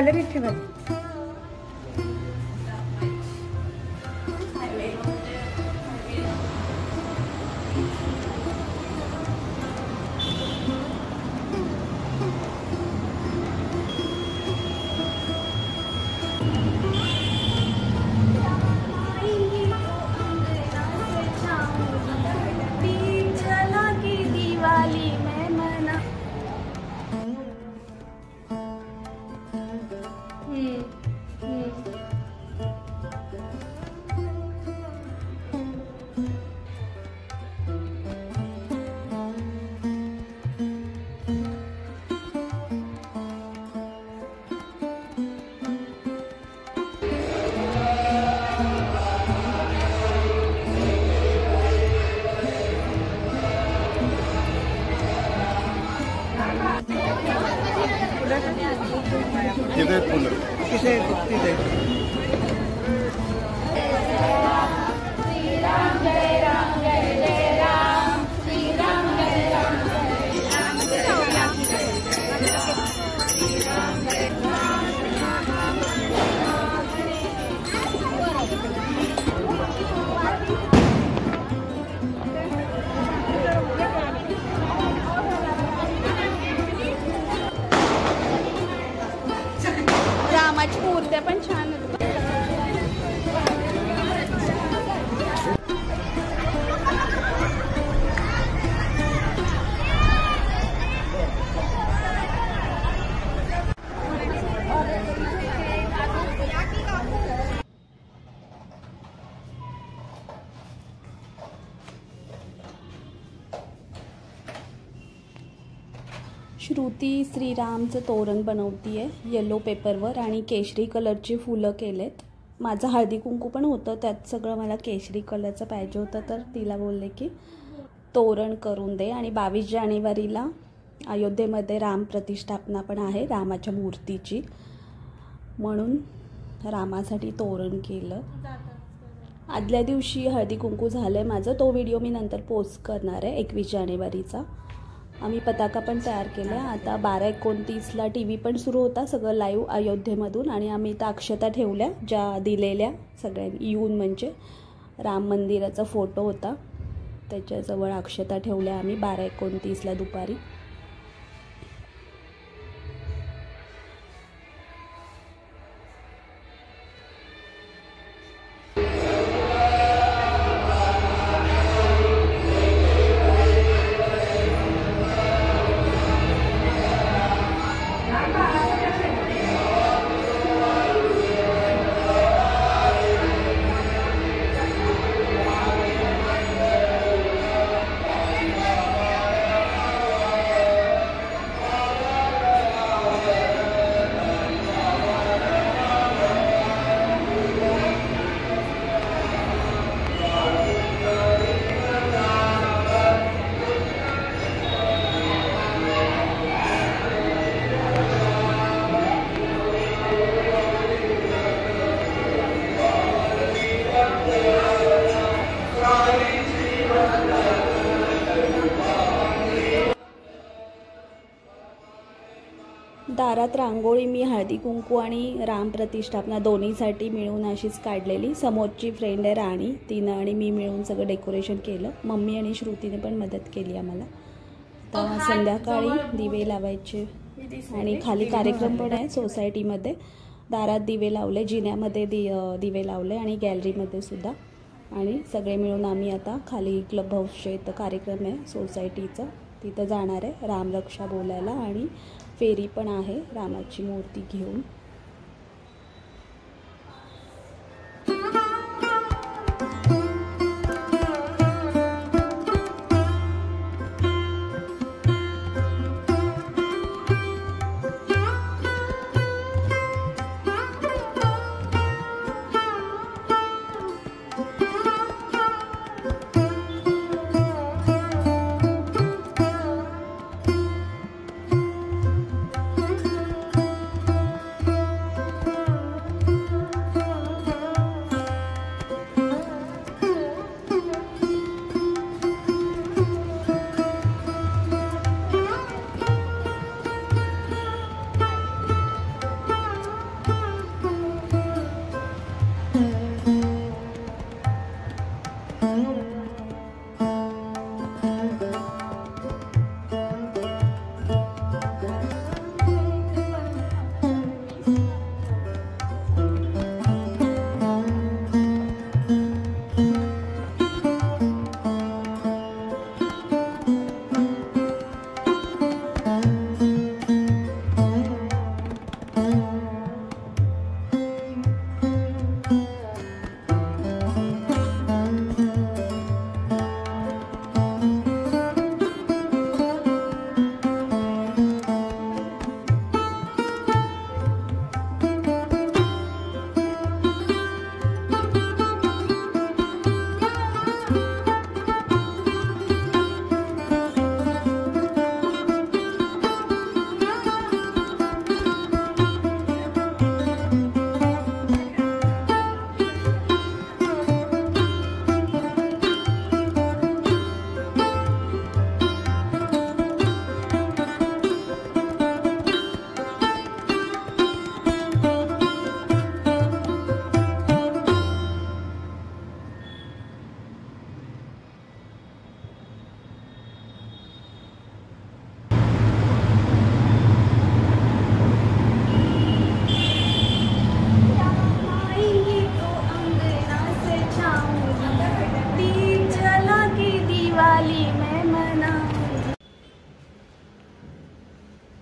गॅलरीत ठेवत. किती फुलं किती तिथे रामाची मूर्त्या पण छान आहेत. श्रुती श्रीरामचं तोरण बनवतीये येलो पेपरवर आणि केशरी कलरची फुलं केलेत. माझं हळदी कुंकू पण होतं, त्यात सगळं मला केशरी कलरचं पाहिजे होतं, तर तिला बोलले की तोरण करून दे. आणि 22 जानेवारीला अयोध्येमध्ये राम प्रतिष्ठापना पण आहे रामाच्या मूर्तीची, म्हणून रामासाठी तोरण केलं. आदल्या दिवशी हळदी कुंकू झालं आहे माझं, तो व्हिडिओ मी नंतर पोस्ट करणार आहे 21 जानेवारीचा. आम्ही पताका पण तयार केला. आता 12:29ला TV पण सुरू होता सगळं लाईव्ह अयोध्येमधून, आणि आम्ही त्या अक्षता ठेवल्या ज्या दिलेल्या सगळ्यांनी येऊन, म्हणजे राम मंदिराचा फोटो होता त्याच्याजवळ अक्षता ठेवल्या आम्ही 12:29ला दुपारी. दारात रांगोळी मी हळदी कुंकू आणि राम प्रतिष्ठापना दोन्हीसाठी मिळून अशीच काढलेली. समोरची फ्रेंड आहे राणी, तिनं आणि मी मिळून सगळं डेकोरेशन केलं. मम्मी आणि श्रुतीने पण मदत केली आम्हाला. तर संध्याकाळी दिवे लावायचे आणि खाली कार्यक्रम पण आहे सोसायटीमध्ये. दारात दिवे लावले, जिन्यामध्ये दिवे लावले आणि गॅलरीमध्ये सुद्धा. आणि सगळे मिळून आम्ही आता खाली क्लब हाऊसच्या इथं कार्यक्रम आहे सोसायटीचा, तिथं जाणार आहे रामरक्षा बोलायला. आणि फेरी पण आहे रामाची मूर्ती घेऊन.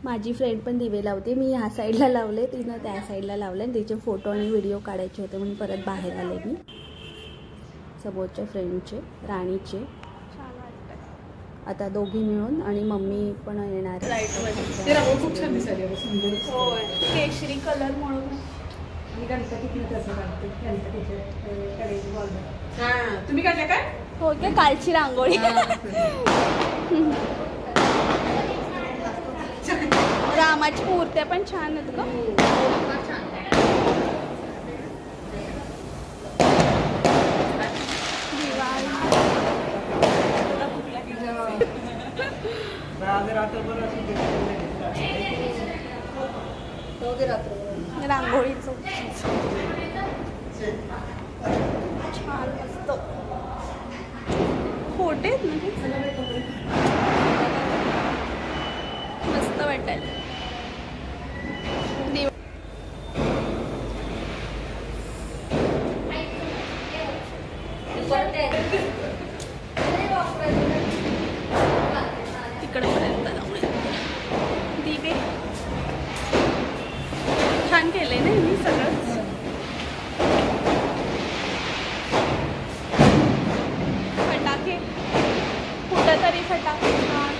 माझी फ्रेंड पण दिवे लावते. मी ह्या साईडला लावले, तिनं त्या साईडला लावले. तिचे फोटो आणि व्हिडिओ काढायचे होते म्हणून परत बाहेर आले मी. समोरच्या फ्रेंडचे, राणीचे. आता दोघी मिळून आणि मम्मी पण येणार आहे. केशरी कलर म्हणून तुम्ही काढल्या काय? हो का, कालची रांगोळी. रामाची मूर्त्या पण छान आहेत का? रांगोळीचं छान मस्त फोटे मस्त वाटेल. तिकडपर्यंत दिवे छान केले ना मी सगळं. फटाके कुठं तरी फटाके छान.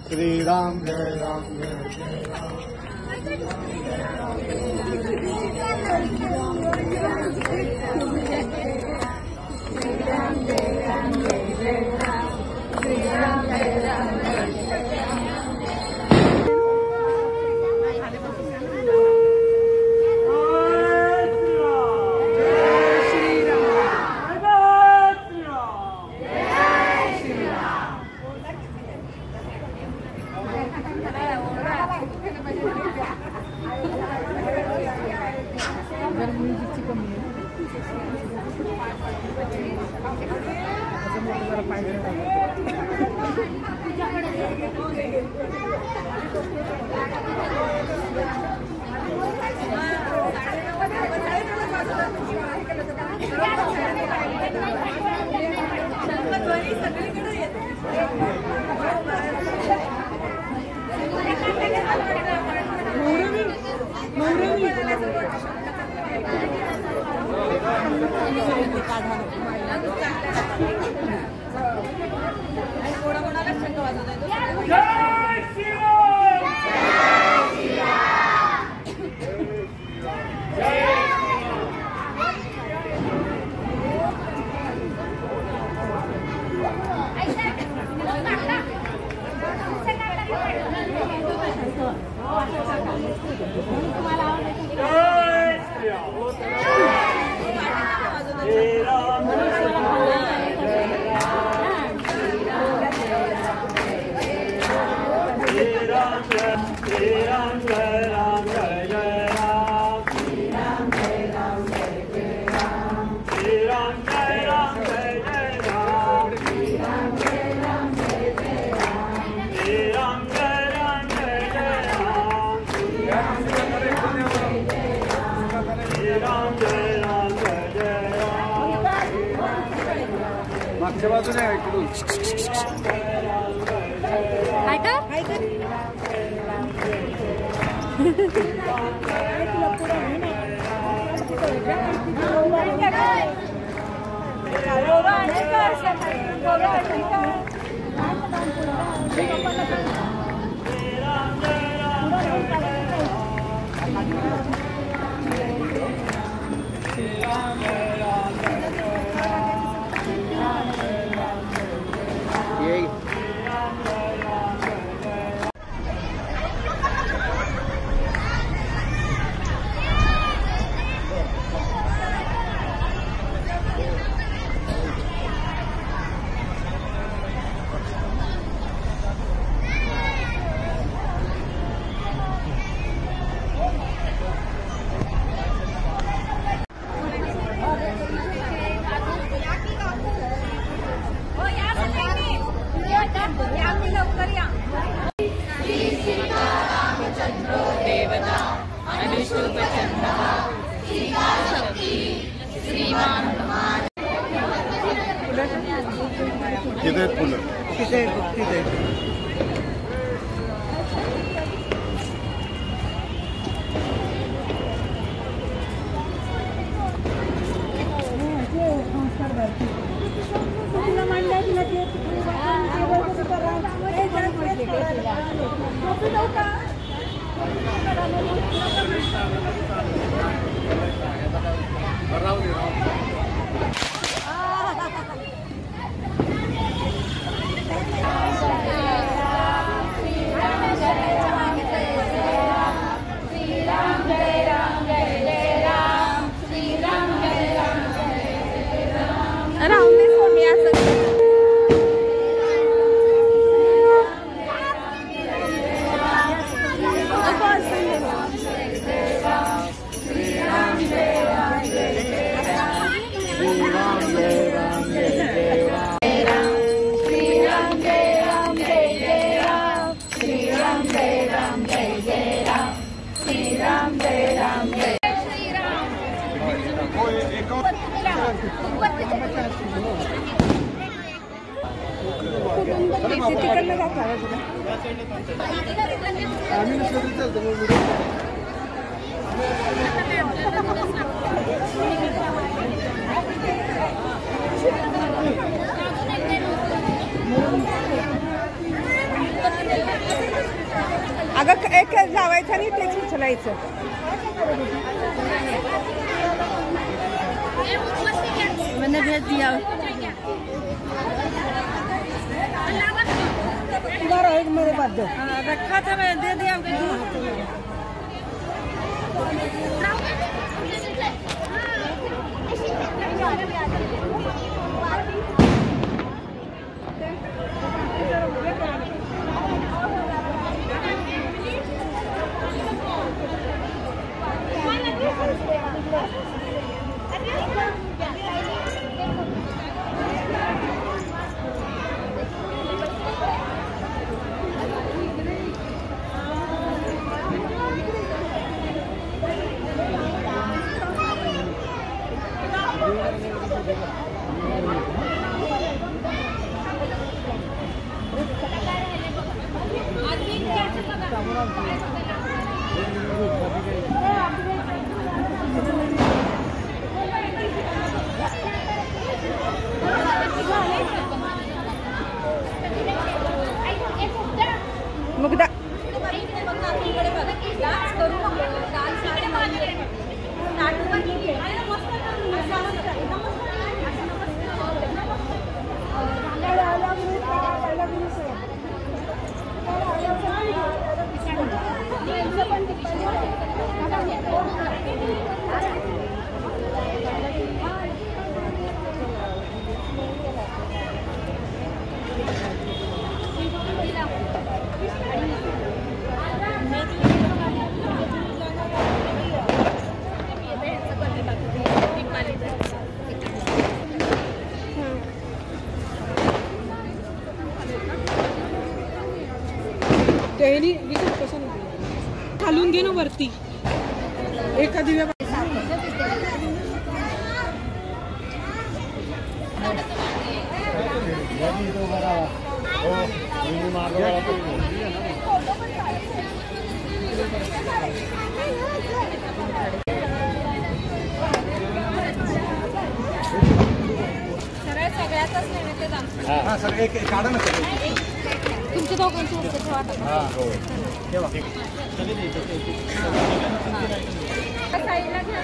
श्री राम जय राम जय राम. मागच्या बाजूने ऐकून काय किती आहेत फुलं? तिथे तिथे अगं एक लावायचं आणि तेच उचलायचं. मैंने भेज दिया. एक मेरे पास दो. रखा था मैं दे दिया. मुग्धा घालून घे ना वरती एका दिव्या. मार्ग हा सर एक काढा ना सर. तुमच्या दोघांची हस्ते ठेवा आता. हा हो ठेवा. साईडला घ्या.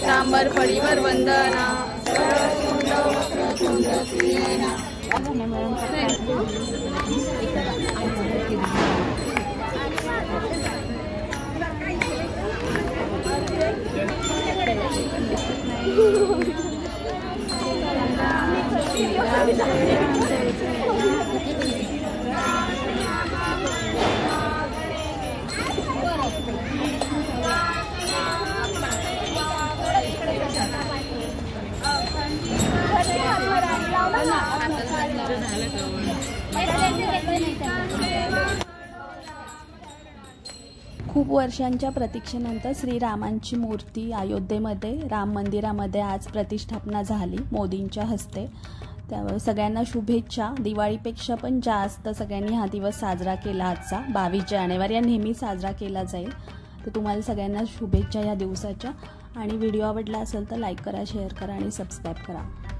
तांबर फळीवर वंदना. खूप वर्षांच्या प्रतीक्षेनंतर श्रीरामांची मूर्ती अयोध्येमध्ये राम मंदिरामध्ये आज प्रतिष्ठापना झाली मोदींच्या हस्ते. त्यामुळे सगळ्यांना शुभेच्छा. दिवाळीपेक्षा पण जास्त सगळ्यांनी हा दिवस साजरा केला. आजचा 22 जानेवारी हा नेहमी साजरा केला जाईल. तर तुम्हाला सगळ्यांना शुभेच्छा या दिवसाच्या. आणि व्हिडिओ आवडला असेल तर लाईक करा, शेअर करा आणि सबस्क्राईब करा.